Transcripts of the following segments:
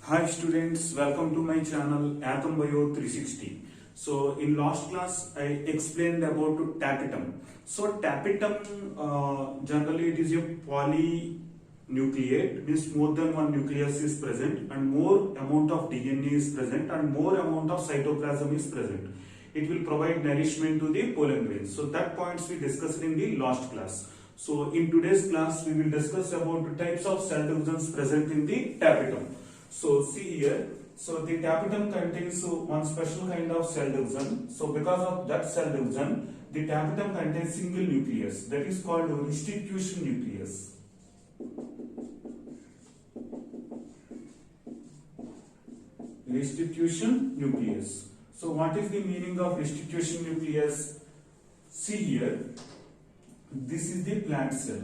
Hi students, welcome to my channel Atom Bio 360. So in last class I explained about tapetum. So tapetum generally it is a polynucleate, means more than one nucleus is present and more amount of DNA is present and more amount of cytoplasm is present. It will provide nourishment to the pollen grains. So that points we discussed in the last class. So in today's class we will discuss about types of cell divisions present in the tapetum. So see here, so the tapetum contains one special kind of cell division. So because of that cell division, the tapetum contains single nucleus, that is called restitution nucleus. Restitution nucleus. So what is the meaning of restitution nucleus? See here, this is the plant cell.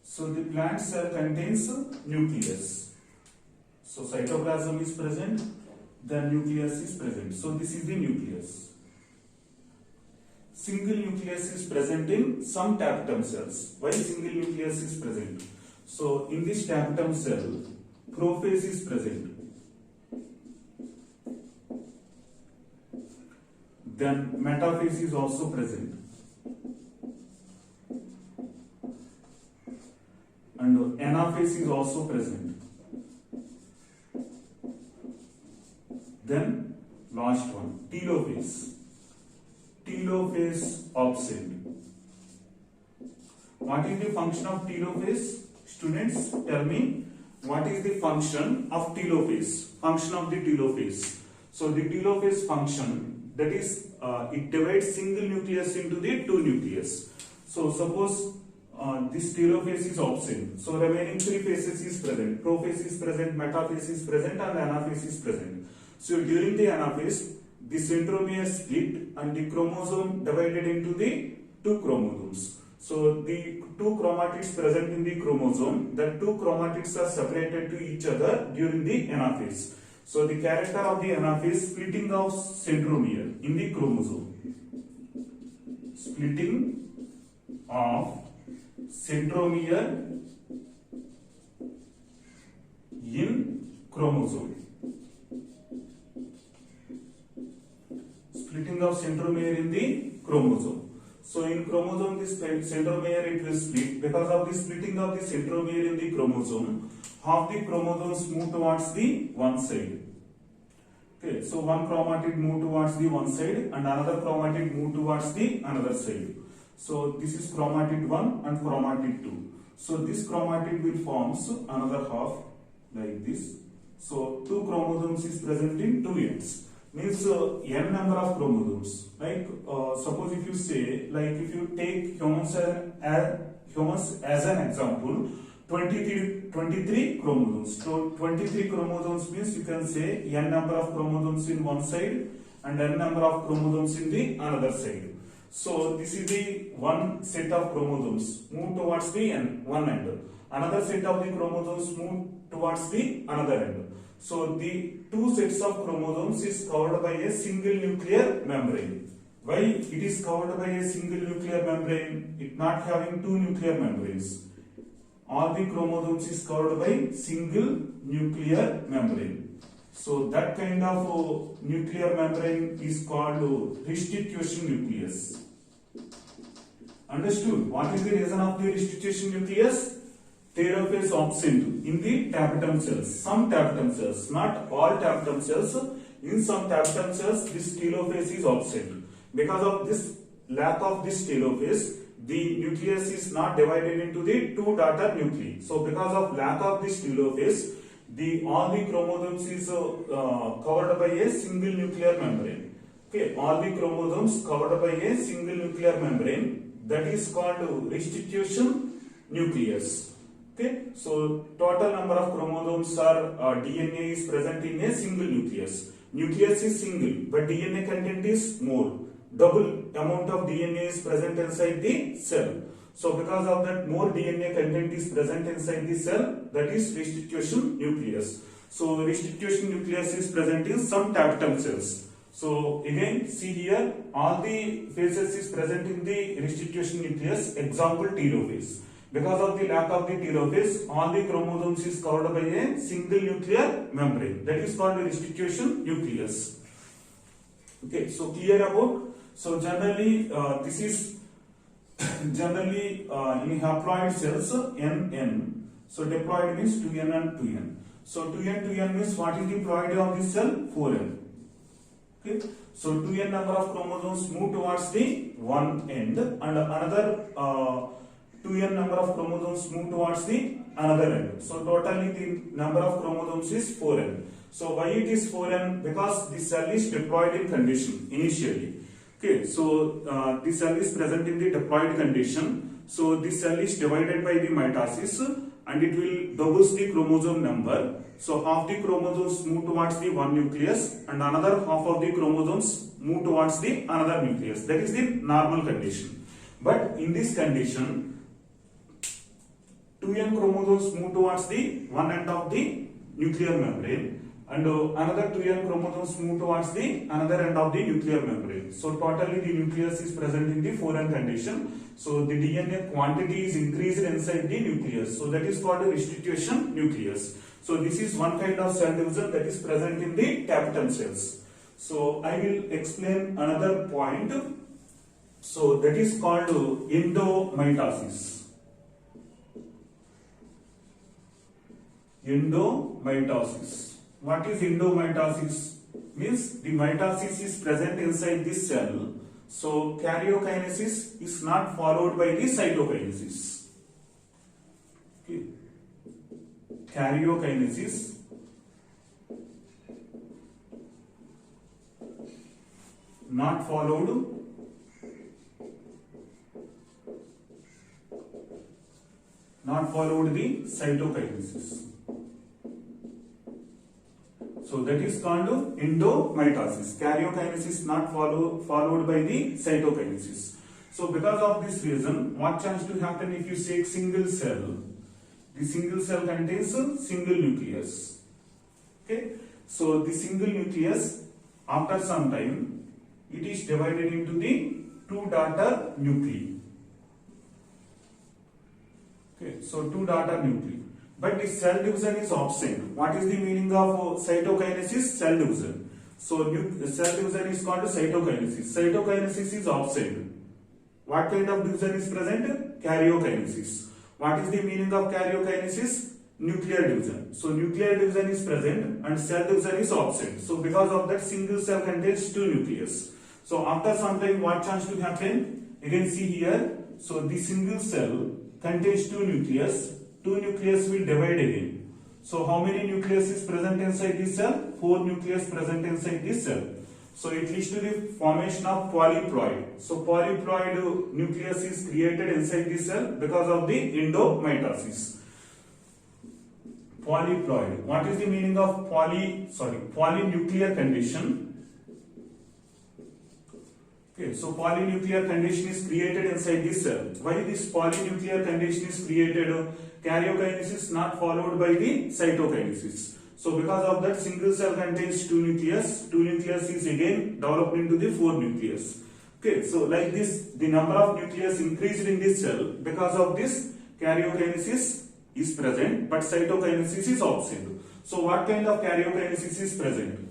So the plant cell contains nucleus. So cytoplasm is present, the nucleus is present. So this is the nucleus. Single nucleus is present in some tapetum cells. Why single nucleus is present? So in this tapetum cell, prophase is present. Then metaphase is also present. And anaphase is also present. Then last one, telophase. Telophase absent. What is the function of telophase? Students, tell me, what is the function of telophase? Function of the telophase. So the telophase function, that is, it divides single nucleus into the two nucleus. So suppose this telophase is absent. So remaining three phases is present. Prophase is present, metaphase is present, and anaphase is present. So during the anaphase, the centromere split and the chromosome divided into the two chromosomes. So the two chromatids present in the chromosome, the two chromatids are separated to each other during the anaphase. So the character of the anaphase, splitting of centromere in the chromosome. Splitting of centromere in chromosome. Splitting of centromere in the chromosome. So in chromosome, this centromere it will split. Because of the splitting of the centromere in the chromosome, half the chromosomes move towards the one side. Okay, so one chromatid move towards the one side and another chromatid move towards the another side. So this is chromatid 1 and chromatid 2. So this chromatid will forms another half like this. So two chromosomes is present in two ends. Means n number of chromosomes. Like suppose if you say, like if you take humans as an example, 23 chromosomes. So 23 chromosomes means you can say n number of chromosomes in one side and n number of chromosomes in the another side. So this is the one set of chromosomes move towards the one end. Another set of the chromosomes move towards the another end. So the two sets of chromosomes is covered by a single nuclear membrane. Why it is covered by a single nuclear membrane? It not having two nuclear membranes. All the chromosomes is covered by single nuclear membrane. So that kind of nuclear membrane is called restitution nucleus. Understood? What is the reason of the restitution nucleus? Telophase absent in the tapetum cells. Some tapetum cells, not all tapetum cells. In some tapetum cells, this telophase is absent. Because of this lack of this telophase, the nucleus is not divided into the two daughter nuclei. So because of lack of this telophase, all the chromosomes is covered by a single nuclear membrane. Okay, all the chromosomes covered by a single nuclear membrane, that is called restitution nucleus. Okay, so total number of chromosomes are DNA is present in a single nucleus. Nucleus is single, but DNA content is more. Double amount of DNA is present inside the cell. So because of that, more DNA content is present inside the cell, that is restitution nucleus. So restitution nucleus is present in some tapetum cells. So again, see here, all the phases is present in the restitution nucleus. Example, telophase. Because of the lack of the telophase, all the chromosomes is covered by a single nuclear membrane. That is called the restitution nucleus. Okay, so clear about. So generally, this is generally in haploid cells NN. So diploid means 2n and 2n. So 2n means what is the ploidy of this cell? 4n. Okay, so 2n number of chromosomes move towards the one end, and another 2n number of chromosomes move towards the another end. So totally the number of chromosomes is 4n. So why it is 4n? Because the cell is diploid in condition initially. Okay, so the cell is present in the diploid condition. So this cell is divided by the mitosis, and it will doubles the chromosome number. So half the chromosomes move towards the one nucleus, and another half of the chromosomes move towards the another nucleus. That is the normal condition. But in this condition, 2n chromosomes move towards the one end of the nuclear membrane, and another 2n chromosomes move towards the another end of the nuclear membrane. So totally the nucleus is present in the 4n condition. So the DNA quantity is increased inside the nucleus. So that is called a restitution nucleus. So this is one kind of cell division that is present in the tapetum cells. So I will explain another point. So that is called endomitosis. Endomitosis. What is endomitosis? Means the mitosis is present inside this cell. So karyokinesis is not followed by the cytokinesis. Okay. Karyokinesis not followed the cytokinesis. So that is called endomitosis. Karyokinesis not followed by the cytokinesis. So because of this reason, what chance to happen if you take single cell? The single cell contains a single nucleus. Okay. So the single nucleus, after some time, it is divided into the two daughter nuclei. Okay. So two daughter nuclei. But the cell division is absent. What is the meaning of cytokinesis? Cell division. So cell division is called cytokinesis. Cytokinesis is absent. What kind of division is present? Karyokinesis. What is the meaning of karyokinesis? Nuclear division. So nuclear division is present and cell division is absent. So because of that, single cell contains two nucleus. So after some time, what chance to happen? You can see here. So the single cell contains two nucleus. Two nucleus will divide again. So how many nucleus is present inside this cell? 4 nucleus present inside this cell. So it leads to the formation of polyploid. So polyploid nucleus is created inside this cell because of the endomitosis. Polyploid. What is the meaning of polynuclear condition? Okay, so polynuclear condition is created inside this cell. Why this polynuclear condition is created? Karyokinesis not followed by the cytokinesis. So because of that, single cell contains two nucleus. Two nucleus is again developed into the 4 nucleus. Okay, so like this, the number of nucleus increased in this cell. Because of this, karyokinesis is present, but cytokinesis is absent. So what kind of karyokinesis is present?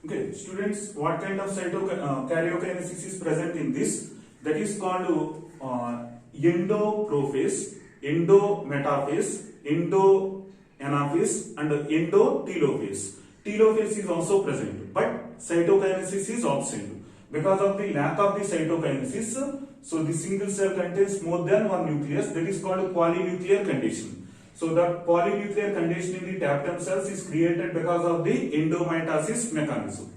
Okay, students, what kind of karyokinesis is present in this? That is called endoprophase, endometaphase, endoanaphase, and endotelophase. Telophase is also present, but cytokinesis is absent. Because of the lack of the cytokinesis, so the single cell contains more than one nucleus. That is called polynuclear condition. So the polynuclear condition in the tapetum cells is created because of the endomitosis mechanism.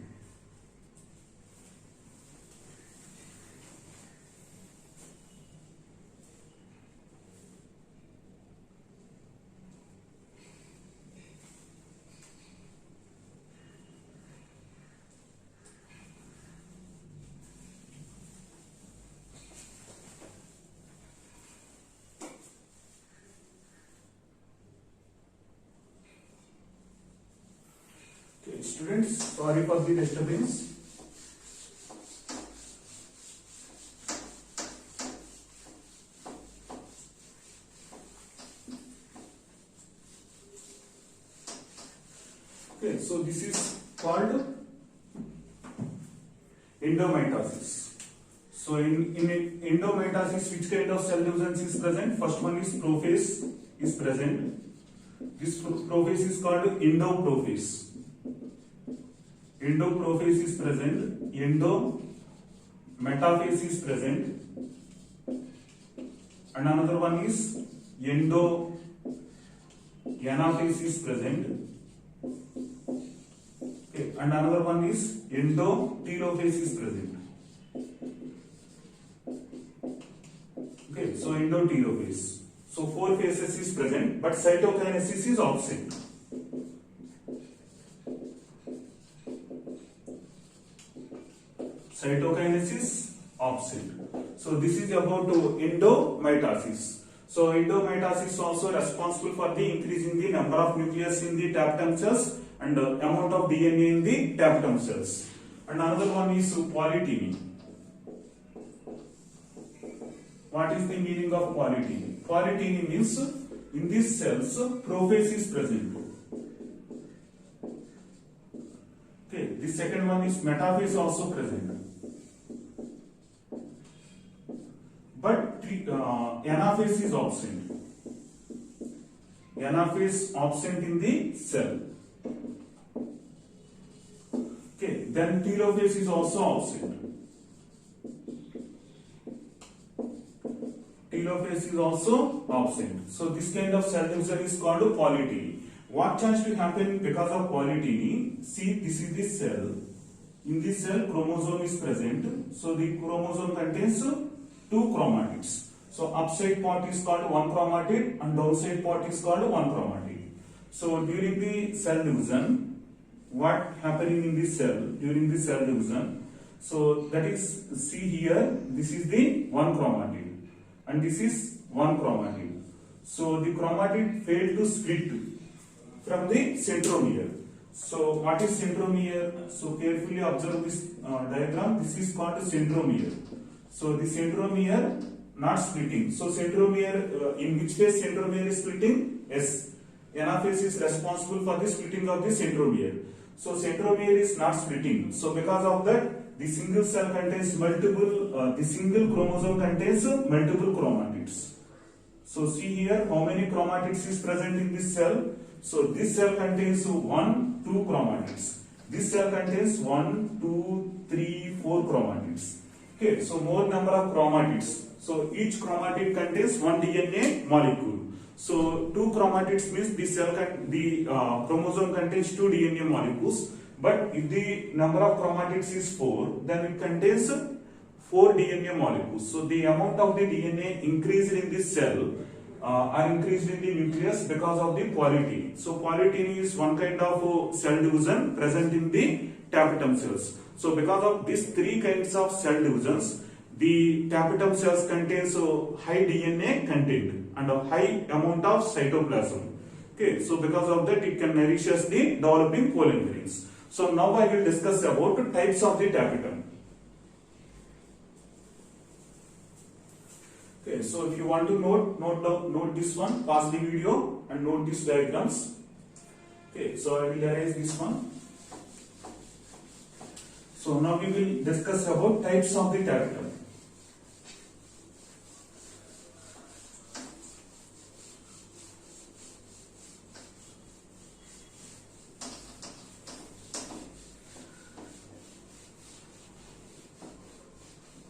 students, sorry for the disturbance. Okay, so this is called endomitosis. So in endomitosis, which kind of cell divisions is present? First one is prophase is present. This prophase is called endoprophase. Endoprophase is present. Endometaphase is present. And another one is endoanaphase is present. Okay, and another one is endotelophase is present. Okay, so endotelophase. So 4 phases is present, but cytokinesis is absent. Cytokinesis absent. So this is about endomitosis. So endomitosis also responsible for the increasing the number of nucleus in the tapetum cells and amount of DNA in the tapetum cells. And another one is polyteny. What is the meaning of polyteny? Polyteny means in these cells prophase is present. Okay, the second one is metaphase also present. But anaphase is absent. Anaphase absent in the cell. Okay, then telophase is also absent. Telophase is also absent. So this kind of cell division is called polyteny. What chance to happen because of polyteny? See, this is the cell. In this cell, chromosome is present. So the chromosome contains 2 chromatids. So upside part is called one chromatid and downside part is called one chromatid. So during the cell division, what happening in this cell during the cell division? So that is, see here, this is the one chromatid and this is one chromatid. So the chromatid failed to split from the centromere. So what is centromere? So carefully observe this diagram. This is called centromere. So the centromere not splitting. So centromere, in which phase centromere is splitting? Yes. Anaphase is responsible for the splitting of the centromere. So centromere is not splitting. So because of that, the single cell contains multiple, the single chromosome contains multiple chromatids. So see here how many chromatids is present in this cell. So this cell contains 1, 2 chromatids. This cell contains 1, 2, 3, 4 chromatids. Okay, so more number of chromatids. So each chromatid contains 1 DNA molecule. So 2 chromatids means the chromosome contains 2 DNA molecules. But if the number of chromatids is 4, then it contains 4 DNA molecules. So the amount of the DNA increased in this cell are increased in the nucleus because of the polyteny. So polyteny is one kind of cell division present in the tapetum cells. So because of these 3 kinds of cell divisions, the tapetum cells contains high DNA content and a high amount of cytoplasm. Okay, so because of that, it can nourishes the developing polymerase. So now I will discuss about types of the tapetum. Okay, so if you want to note this one, pause the video and note these diagrams. Okay, so I will erase this one. So now we will discuss about types of the tapetum.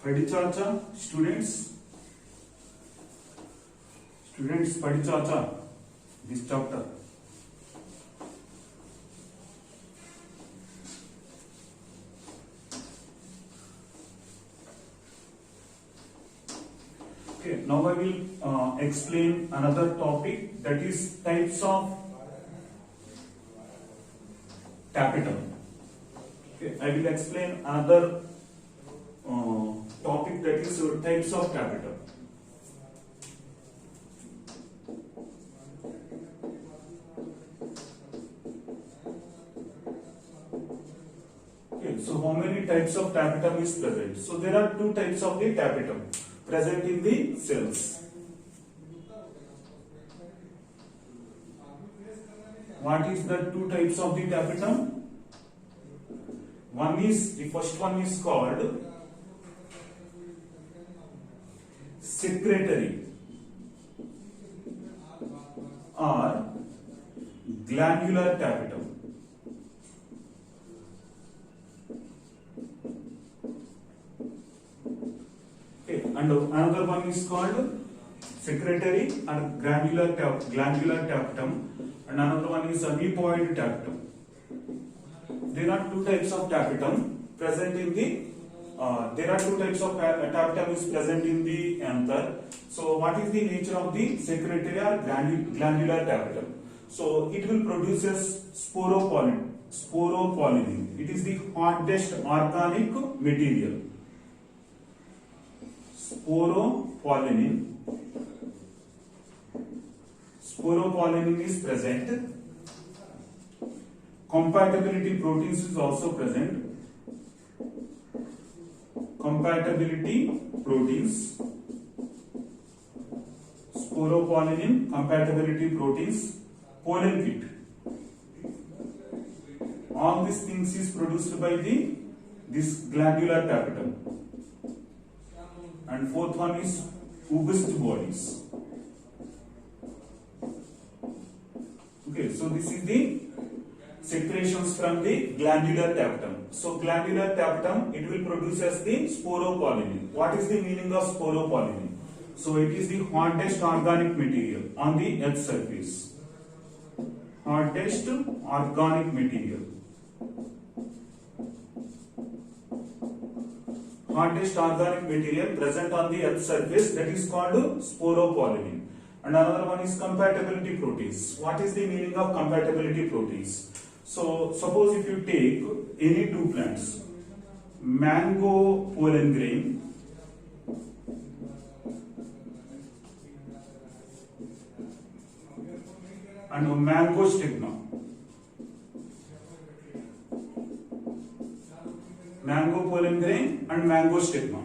Padichacha, students, Padichacha, this chapter. Okay, now I will explain another topic, that is types of tapetum. Okay, I will explain another topic, that is types of tapetum. So how many types of tapetum is present? So there are two types of the tapetum present in the cells. What is the two types of the tapetum? The first one is called secretory or glandular tapetum. Okay, and another one is called secretory or glandular tapetum, and another one is amoeboid tapetum. There are two types of tapetum present in the tapetum is present in the anther. So what is the nature of the secretory or glandular tapetum? So it will produce sporopollenin. It is the hardest organic material. Sporopollenin is present. Compatibility proteins is also present. Compatibility proteins, sporopollenin, compatibility proteins, pollen kit. All these things is produced by this glandular tapetum. And fourth one is august bodies. Okay, so this is the secretions from the glandular tapetum. So glandular tapetum, it will produce as the sporopollenin. What is the meaning of sporopollenin? So it is the hardest organic material on the earth surface. Hardest organic material. Hardest organic material present on the earth surface, that is called sporopollenin. And another one is compatibility proteins. What is the meaning of compatibility proteins? So suppose if you take any two plants, mango pollen grain and mango stigma. Mango pollen grain and mango stigma.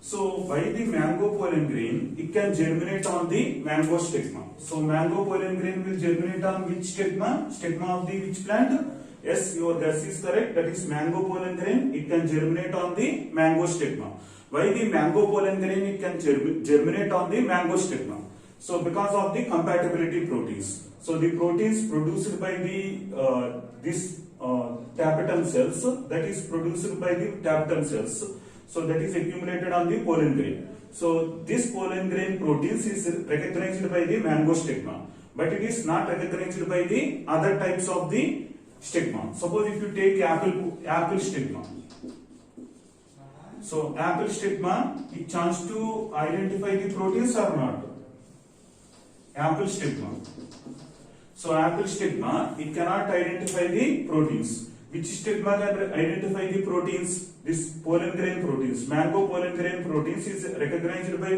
So by the mango pollen grain, it can germinate on the mango stigma. So mango pollen grain will germinate on which stigma? Stigma of the which plant? Yes, your guess is correct. That is mango pollen grain. It can germinate on the mango stigma. Why the mango pollen grain? It can germinate on the mango stigma. So because of the compatibility proteins. So the proteins produced by the tapetum cells, that is produced by the tapetum cells. So that is accumulated on the pollen grain. So this pollen grain proteins is recognized by the mango stigma, but it is not recognized by the other types of the stigma. Suppose if you take apple stigma. So apple stigma, it chance to identify the proteins or not? Apple stigma. So apple stigma, it cannot identify the proteins. Which stigma can identify the proteins? This pollen grain proteins. Mango pollen grain proteins is recognized by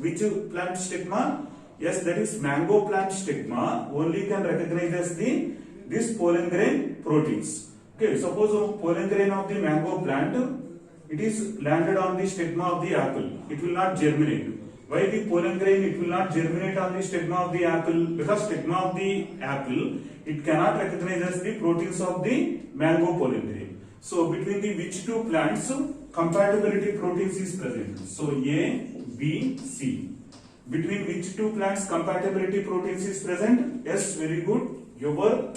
which plant stigma? Yes, that is mango plant stigma only can recognize as this pollen grain proteins. Okay, suppose pollen grain of the mango plant, it is landed on the stigma of the apple. It will not germinate. Why the pollen grain? It will not germinate on the stigma of the apple, because stigma of the apple, it cannot recognize as the proteins of the mango pollen grain. So between the which two plants compatibility proteins is present? So A, B, C. Between which two plants compatibility proteins is present? Yes, very good. Your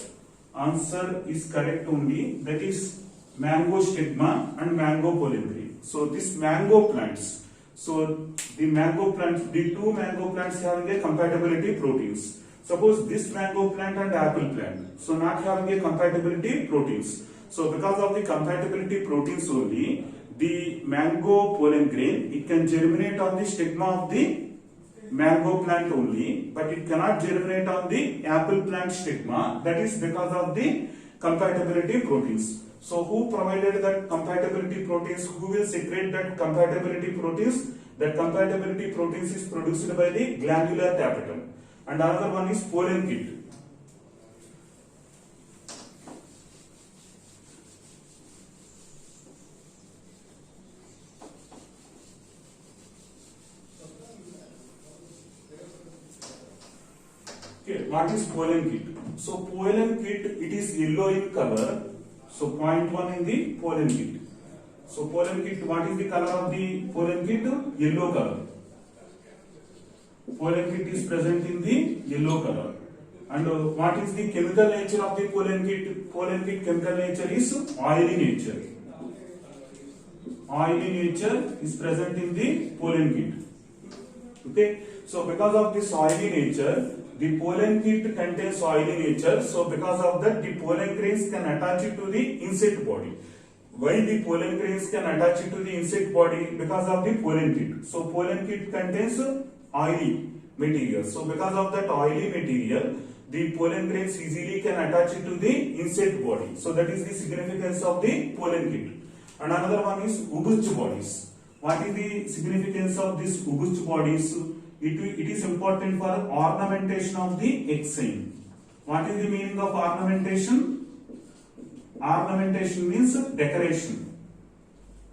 answer is correct only. That is mango stigma and mango pollen grain. So this mango plants. So the mango plants, the two mango plants having a compatibility proteins. Suppose this mango plant and apple plant, so not having a compatibility proteins. So because of the compatibility proteins only, the mango pollen grain, it can germinate on the stigma of the mango plant only, but it cannot germinate on the apple plant stigma. That is because of the compatibility proteins. So who provided that compatibility proteins? Who will secrete that compatibility proteins? That compatibility proteins is produced by the glandular tapetum. And another one is pollen kit. Okay, what is pollen kit? So pollen kit, it is yellow in color. So point 1 in the pollen kit. So pollen kit, what is the color of the pollen kit? Yellow color. Pollen kit is present in the yellow color. And what is the chemical nature of the pollen kit? Pollen kit chemical nature is oily nature. Oily nature is present in the pollen kit. Okay, so because of this oily nature, the pollen kit contains oily nature. So because of that, the pollen grains can attach it to the insect body. Why the pollen grains can attach it to the insect body? Because of the pollen kit. So pollen kit contains oily material. So because of that oily material, the pollen grains easily can attach it to the insect body. So that is the significance of the pollen kit. And another one is Ubuch bodies. What is the significance of these Ubuch bodies? It is important for ornamentation of the egg sign. What is the meaning of ornamentation? Ornamentation means decoration.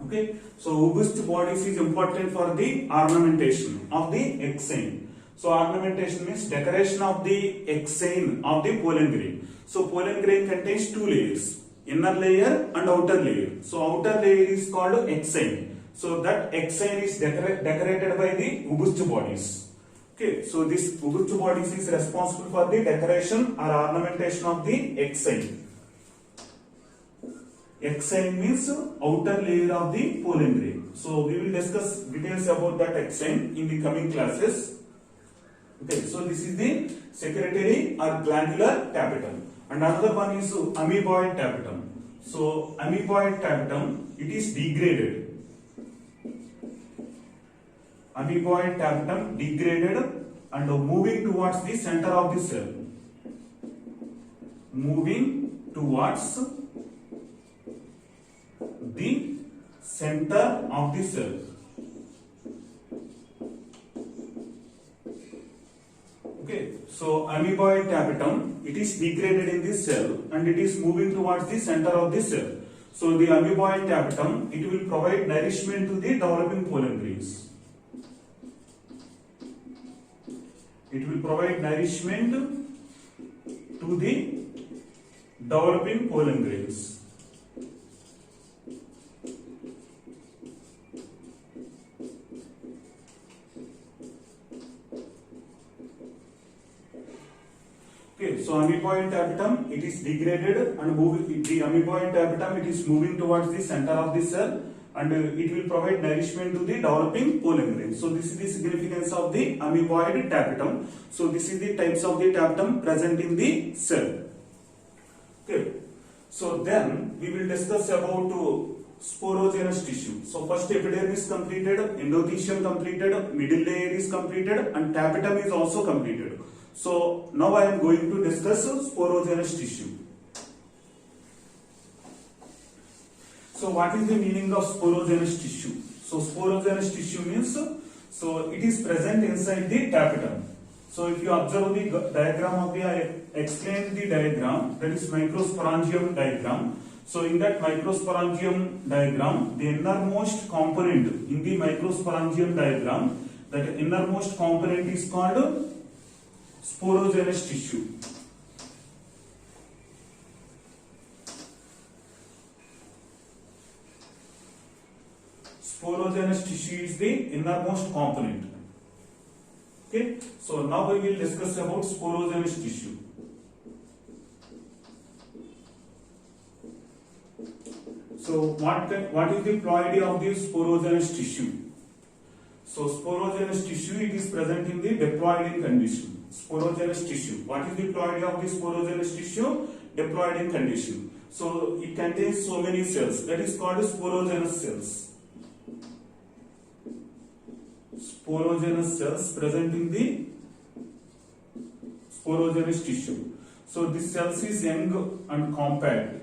Okay, so Ubuch bodies is important for the ornamentation of the egg sign. So ornamentation means decoration of the egg sign of the pollen grain. So pollen grain contains two layers, inner layer and outer layer. So outer layer is called egg sign. So that egg sign is decorated by the Ubuch bodies. Okay, so this Ubuch bodies is responsible for the decoration or ornamentation of the egg sign. Egg sign means outer layer of the pollen grain. So we will discuss details about that egg sign in the coming classes. Okay, so this is the secretory or glandular tapetum. And another one is amoeboid tapetum. So amoeboid tapetum, it is degraded. Amoeboid tapetum degraded and moving towards the center of the cell. Moving towards the center of the cell. Okay, so amoeboid tapetum, it is degraded in this cell and it is moving towards the center of the cell. So the amoeboid tapetum, it will provide nourishment to the developing pollen grains. It will provide nourishment to the developing pollen grains. Okay, so amoeboid tapetum, it is degraded and moving. The amoeboid tapetum, it is moving towards the center of the cell and it will provide nourishment to the developing pollen grains. So this is the significance of the amoeboid tapetum. So this is the types of the tapetum present in the cell. Okay, so then we will discuss about sporogenous tissue. So first epidermis completed, endothelium completed, middle layer is completed and tapetum is also completed. So now I am going to discuss sporogenous tissue. So what is the meaning of sporogenous tissue? So sporogenous tissue means, so it is present inside the tapetum. So if you observe the diagram of the, I explained the diagram, that is microsporangium diagram. So in that microsporangium diagram, the innermost component in the microsporangium diagram, that innermost component is called sporogenous tissue. Sporogenous tissue is the innermost component. Okay, so now we will discuss about sporogenous tissue. So what is the ploidy of the sporogenous tissue? So sporogenous tissue, it is present in the diploidal condition. Sporogenous tissue. What is the ploidy of the sporogenous tissue? Diploidal condition. So it contains so many cells. That is called sporogenous cells. Sporogenous cells present in the sporogenous tissue. So this cells is young and compact.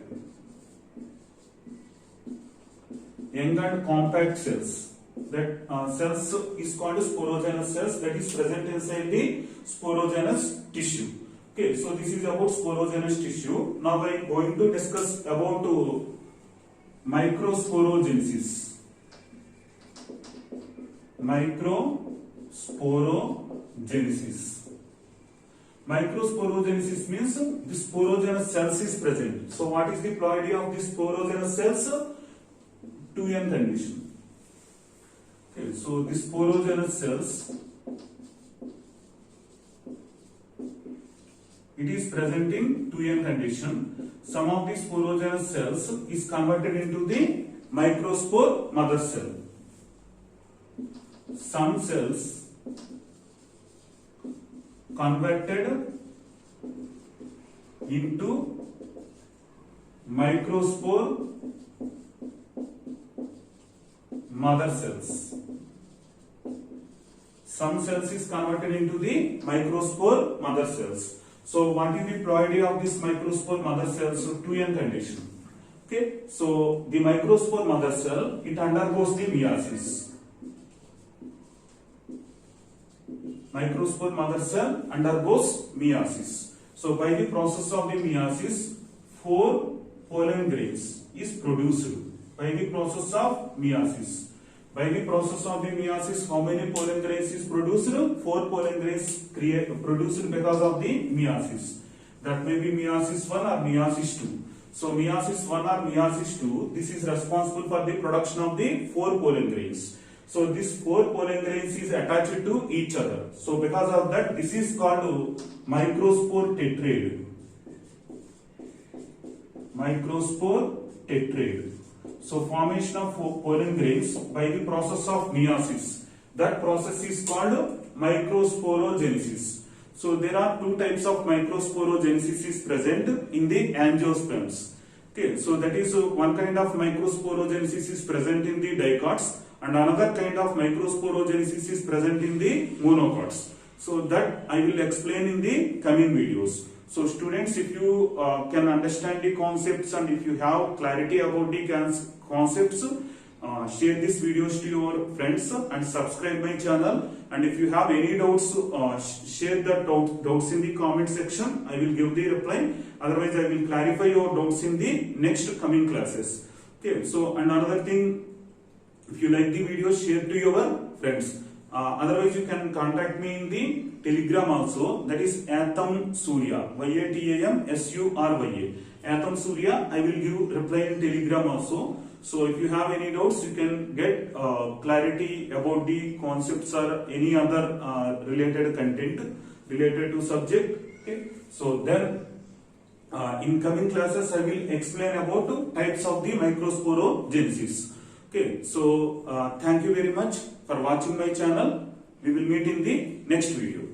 Young and compact cells. That cells is called sporogenous cells, that is present inside the sporogenous tissue. Okay, so this is about sporogenous tissue. Now I am going to discuss about microsporogenesis. Microsporogenesis. Microsporogenesis means the sporogenous cells is present. So what is the ploidy of the sporogenous cells? 2n condition. Okay, so the sporogenous cells, it is present in 2n condition. Some of the sporogenous cells is converted into the microspore mother cell. Some cells converted into microspore mother cells. Some cells is converted into the microspore mother cells. So what is the ploidy of this microspore mother cells? So 2n condition. Okay, so the microspore mother cell, it undergoes the meiosis. Microspore mother cell undergoes meiosis. So by the process of the meiosis, 4 pollen grains is produced. By the process of meiosis. By the process of the meiosis, how many pollen grains is produced? 4 pollen grains produced because of the meiosis. That may be meiosis 1 or meiosis 2. So meiosis 1 or meiosis 2, this is responsible for the production of the 4 pollen grains. So this 4 pollen grains is attached to each other. So because of that, this is called microspore tetrad. Microspore tetrad. So formation of pollen grains by the process of meiosis. That process is called microsporogenesis. So there are 2 types of microsporogenesis is present in the angiosperms. Okay, so that is one kind of microsporogenesis is present in the dicots, and another kind of microsporogenesis is present in the monocots. So that I will explain in the coming videos. So students, if you can understand the concepts and if you have clarity about the concepts, share these videos to your friends and subscribe my channel. And if you have any doubts, share the doubts in the comment section. I will give the reply. Otherwise, I will clarify your doubts in the next coming classes. Okay. So, and another thing, if you like the video, share to your friends. Otherwise, you can contact me in the Telegram also. That is Atham Surya. YATAM SURYA. Atham Surya. I will give reply in Telegram also. So if you have any doubts, you can get clarity about the concepts or any other related content related to subject. Okay. So then in coming classes, I will explain about types of the microsporogenesis. Okay. So thank you very much for watching my channel. We will meet in the next video.